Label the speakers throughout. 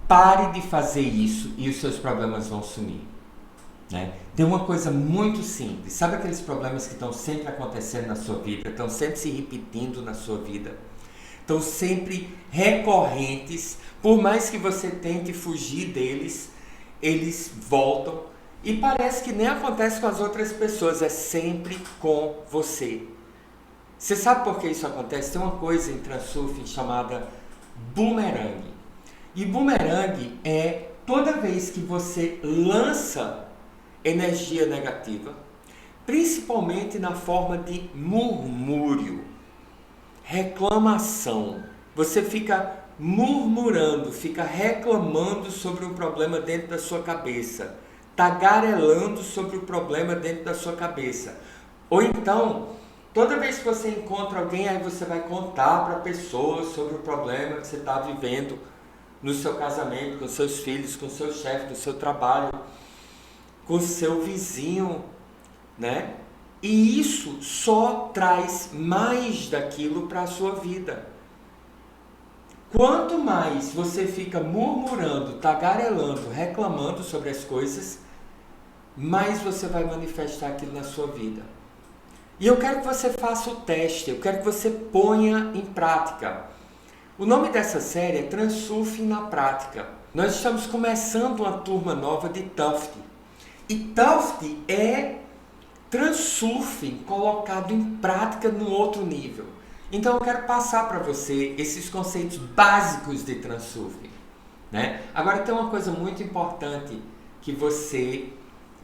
Speaker 1: Pare de fazer isso e os seus problemas vão sumir. Né? Tem uma coisa muito simples. Sabe aqueles problemas que estão sempre acontecendo na sua vida, estão sempre se repetindo na sua vida, estão sempre recorrentes, por mais que você tente fugir deles, eles voltam e parece que nem acontece com as outras pessoas, é sempre com você. Você sabe por que isso acontece? Tem uma coisa em Transurfing chamada bumerangue. E bumerangue é toda vez que você lança energia negativa, principalmente na forma de murmúrio, reclamação. Você fica murmurando, fica reclamando sobre um problema dentro da sua cabeça, tagarelando sobre o problema dentro da sua cabeça. Ou então, toda vez que você encontra alguém, aí você vai contar para a pessoa sobre o problema que você está vivendo no seu casamento, com seus filhos, com seu chefe, no seu trabalho, com seu vizinho, né? E isso só traz mais daquilo para a sua vida. Quanto mais você fica murmurando, tagarelando, reclamando sobre as coisas, mais você vai manifestar aquilo na sua vida. E eu quero que você faça o teste, eu quero que você ponha em prática. O nome dessa série é Transurfing na Prática. Nós estamos começando uma turma nova de Tuft. E Tuft é Transurfing colocado em prática no outro nível. Então eu quero passar para você esses conceitos básicos de Transurfing, né? Agora tem uma coisa muito importante que você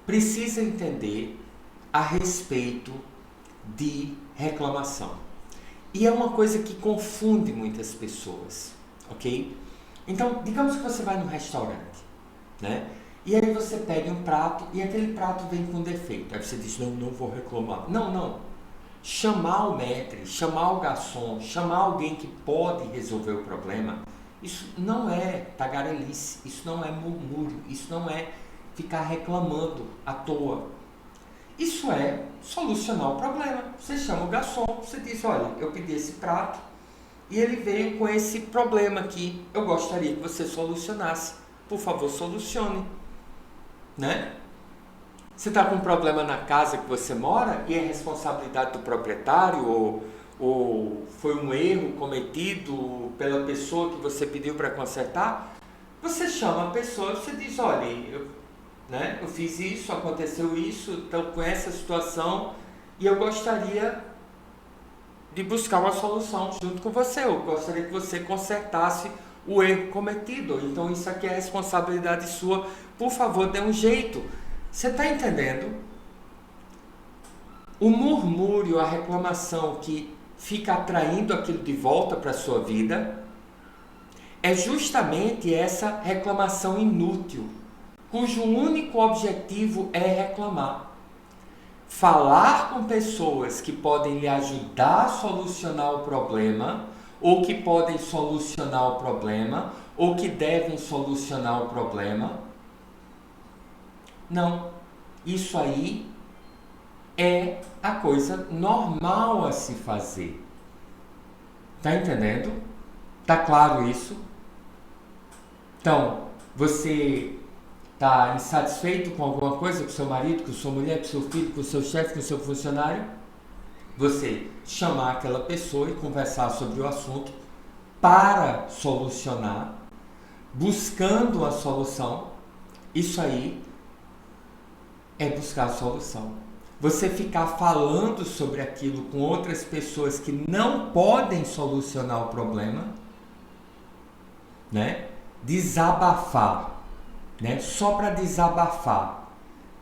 Speaker 1: precisa entender a respeito de reclamação. E é uma coisa que confunde muitas pessoas, ok? Então, digamos que você vai num restaurante, né? E aí você pega um prato e aquele prato vem com defeito. Aí você diz, não vou reclamar. Não. Chamar o maître, chamar o garçom, chamar alguém que pode resolver o problema, isso não é tagarelice, isso não é murmúrio, isso não é ficar reclamando à toa. Isso é solucionar o problema. Você chama o garçom, você diz, olha, eu pedi esse prato e ele veio com esse problema aqui. Eu gostaria que você solucionasse. Por favor, solucione. Né? Você está com um problema na casa que você mora e é responsabilidade do proprietário ou foi um erro cometido pela pessoa que você pediu para consertar, você chama a pessoa e você diz, olha, eu fiz isso, aconteceu isso, então com essa situação e eu gostaria de buscar uma solução junto com você, eu gostaria que você consertasse o erro cometido, então isso aqui é responsabilidade sua, por favor, dê um jeito. Você está entendendo? O murmúrio, a reclamação que fica atraindo aquilo de volta para a sua vida, é justamente essa reclamação inútil, cujo único objetivo é reclamar. Falar com pessoas que podem lhe ajudar a solucionar o problema, ou que podem solucionar o problema, ou que devem solucionar o problema. Não, isso aí é a coisa normal a se fazer. Tá entendendo? Tá claro isso? Então, você tá insatisfeito com alguma coisa, com seu marido, com sua mulher, com seu filho, com seu chefe, com seu funcionário? Você chamar aquela pessoa e conversar sobre o assunto para solucionar, buscando a solução. Isso aí é buscar a solução. Você ficar falando sobre aquilo com outras pessoas que não podem solucionar o problema, né? Desabafar, né? Só para desabafar.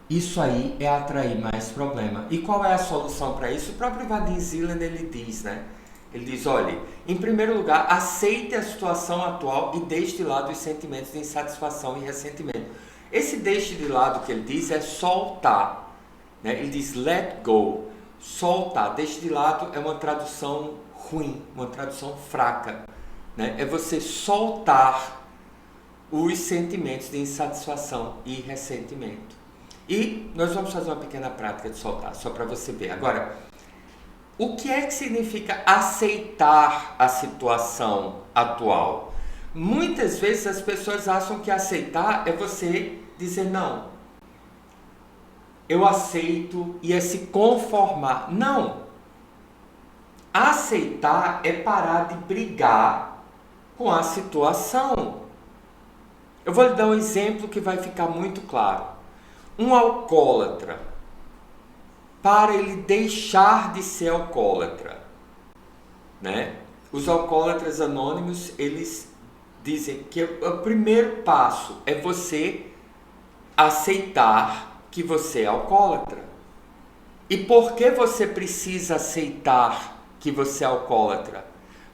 Speaker 1: Isso aí é atrair mais problema. E qual é a solução para isso? O próprio Vadim Zeland, ele diz, né? Ele diz, olha, em primeiro lugar, aceite a situação atual e deixe de lado os sentimentos de insatisfação e ressentimento. Esse deixe de lado que ele diz é soltar, né? Ele diz let go, soltar. Deixe de lado é uma tradução ruim, uma tradução fraca, né? É você soltar os sentimentos de insatisfação e ressentimento. E nós vamos fazer uma pequena prática de soltar, só para você ver. Agora, o que é que significa aceitar a situação atual? Muitas vezes as pessoas acham que aceitar é você dizer não, eu aceito e é se conformar. Não. Aceitar é parar de brigar com a situação. Eu vou lhe dar um exemplo que vai ficar muito claro. Um alcoólatra, para ele deixar de ser alcoólatra, né? Os alcoólatras anônimos, eles dizem que o primeiro passo é você aceitar que você é alcoólatra. E por que você precisa aceitar que você é alcoólatra?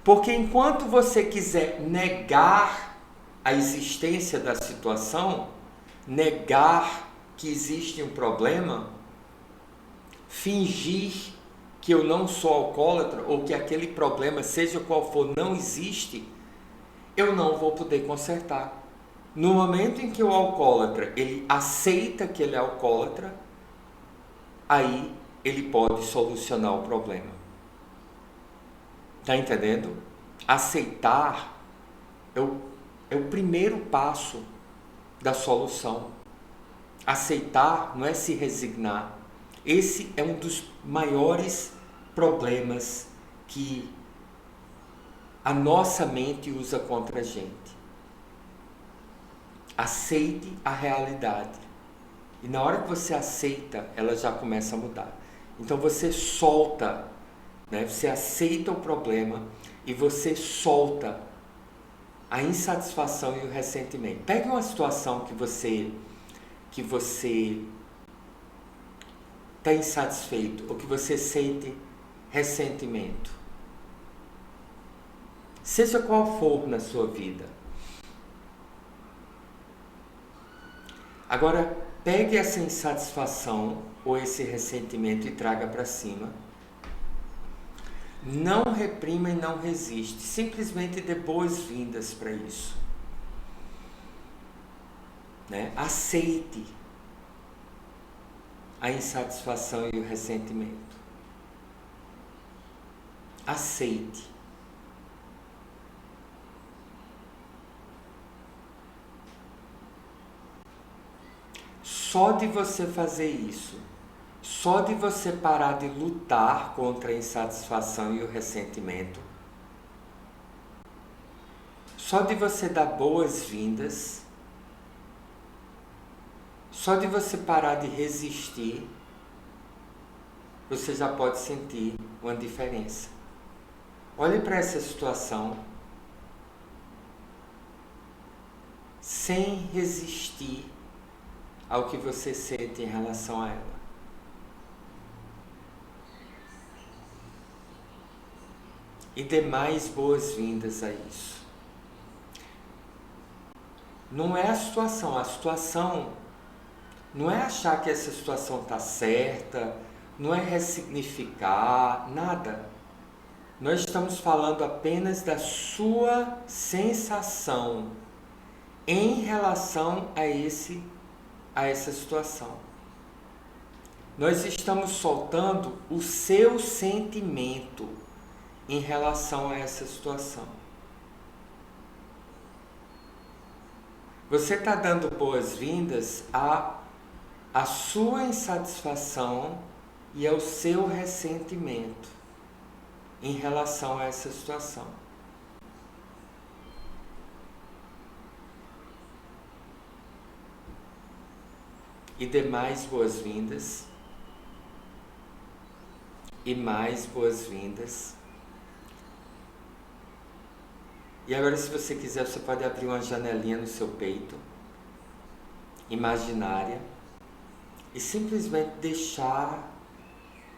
Speaker 1: Porque enquanto você quiser negar a existência da situação, negar que existe um problema, fingir que eu não sou alcoólatra ou que aquele problema, seja qual for, não existe, eu não vou poder consertar. No momento em que o alcoólatra, ele aceita que ele é alcoólatra, aí ele pode solucionar o problema. Tá entendendo? Aceitar é o primeiro passo da solução. Aceitar não é se resignar. Esse é um dos maiores problemas que a nossa mente usa contra a gente. Aceite a realidade. E na hora que você aceita, ela já começa a mudar. Então você solta, né? Você aceita o problema e você solta a insatisfação e o ressentimento. Pegue uma situação que você está insatisfeito ou que você sente ressentimento. Seja qual for na sua vida. Agora, pegue essa insatisfação ou esse ressentimento e traga para cima. Não reprima e não resiste. Simplesmente dê boas-vindas para isso. Né? Aceite a insatisfação e o ressentimento. Aceite. Só de você fazer isso, só de você parar de lutar contra a insatisfação e o ressentimento, só de você dar boas-vindas, só de você parar de resistir, você já pode sentir uma diferença. Olhe para essa situação sem resistir ao que você sente em relação a ela. E dê mais boas-vindas a isso. Não é a situação não é achar que essa situação está certa, não é ressignificar, nada. Nós estamos falando apenas da sua sensação em relação a essa situação. Nós estamos soltando o seu sentimento em relação a essa situação. Você está dando boas-vindas à sua insatisfação e ao seu ressentimento em relação a essa situação. E dê mais boas-vindas e mais boas-vindas. E agora, se você quiser, você pode abrir uma janelinha no seu peito, imaginária, e simplesmente deixar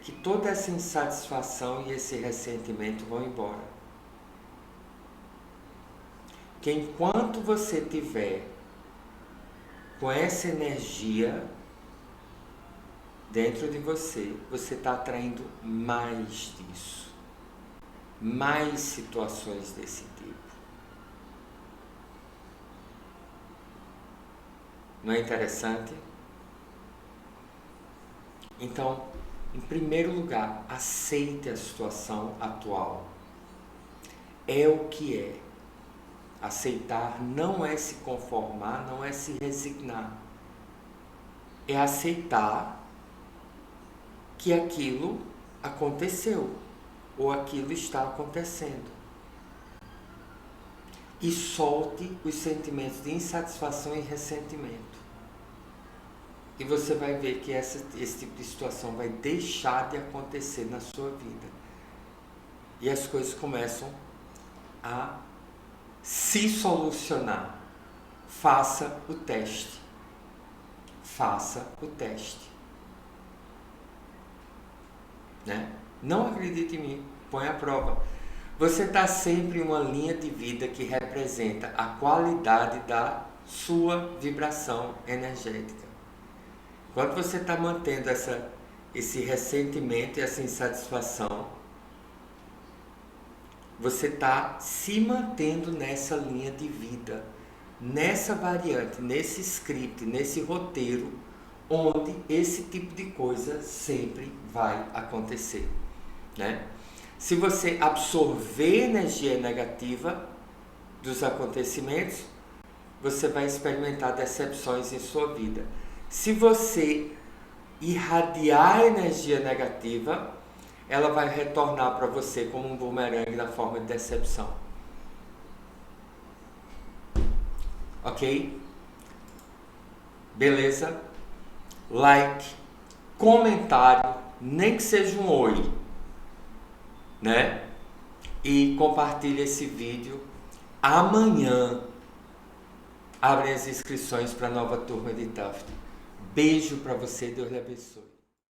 Speaker 1: que toda essa insatisfação e esse ressentimento vão embora. Que enquanto você tiver com essa energia dentro de você, você está atraindo mais disso, mais situações desse tipo. Não é interessante? Então, em primeiro lugar, aceite a situação atual. É o que é. Aceitar não é se conformar, não é se resignar. É aceitar que aquilo aconteceu ou aquilo está acontecendo. E solte os sentimentos de insatisfação e ressentimento. E você vai ver que esse tipo de situação vai deixar de acontecer na sua vida. E as coisas começam a se solucionar. Faça o teste. Faça o teste. Né? Não acredite em mim, põe à prova. Você está sempre em uma linha de vida que representa a qualidade da sua vibração energética. Quando você está mantendo esse ressentimento e essa insatisfação, você está se mantendo nessa linha de vida, nessa variante, nesse script, nesse roteiro, onde esse tipo de coisa sempre vai acontecer, né? Se você absorver energia negativa dos acontecimentos, você vai experimentar decepções em sua vida. Se você irradiar energia negativa, ela vai retornar para você como um bumerangue na forma de decepção. Ok? Beleza? Like, comentário, nem que seja um oi, né? E compartilhe esse vídeo. Amanhã abrem as inscrições para a nova turma de Taft. Beijo para você, Deus lhe abençoe.